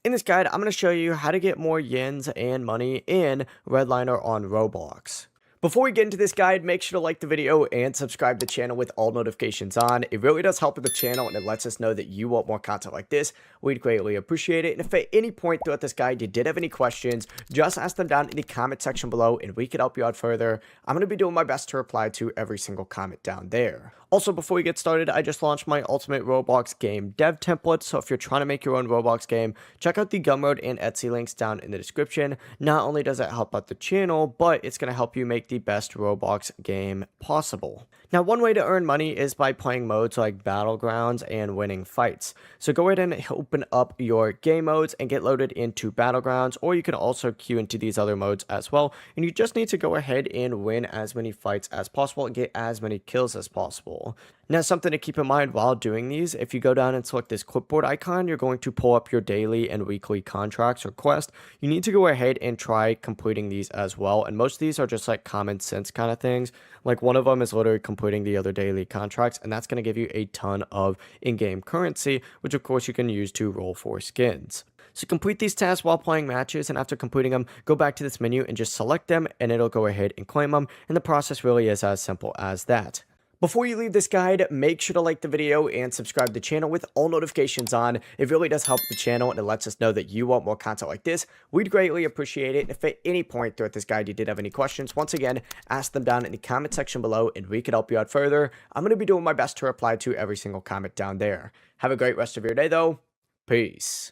In this guide, I'm going to show you how to get more yens and money in REDLINER on Roblox. Before we get into this guide, make sure to like the video and subscribe to the channel with all notifications on. It really does help with the channel and it lets us know that you want more content like this. We'd greatly appreciate it. And if at any point throughout this guide you did have any questions, just ask them down in the comment section below and we could help you out further. I'm going to be doing my best to reply to every single comment down there. Also, before we get started, I just launched my ultimate Roblox game dev template. So if you're trying to make your own Roblox game, check out the Gumroad and Etsy links down in the description. Not only does it help out the channel, but it's going to help you make the best Roblox game possible. Now, one way to earn money is by playing modes like Battlegrounds and winning fights. So go ahead and open up your game modes and get loaded into Battlegrounds, or you can also queue into these other modes as well. And you just need to go ahead and win as many fights as possible and get as many kills as possible. Now, something to keep in mind while doing these, if you go down and select this clipboard icon, you're going to pull up your daily and weekly contracts or quests. You need to go ahead and try completing these as well. And most of these are just like common sense kind of things. Like one of them is literally completing the other daily contracts, and that's going to give you a ton of in-game currency, which of course you can use to roll for skins. So complete these tasks while playing matches, and after completing them, go back to this menu and just select them, and it'll go ahead and claim them. And the process really is as simple as that. Before you leave this guide, make sure to like the video and subscribe to the channel with all notifications on. It really does help the channel and it lets us know that you want more content like this. We'd greatly appreciate it. And if at any point throughout this guide you did have any questions, once again, ask them down in the comment section below and we could help you out further. I'm going to be doing my best to reply to every single comment down there. Have a great rest of your day though. Peace.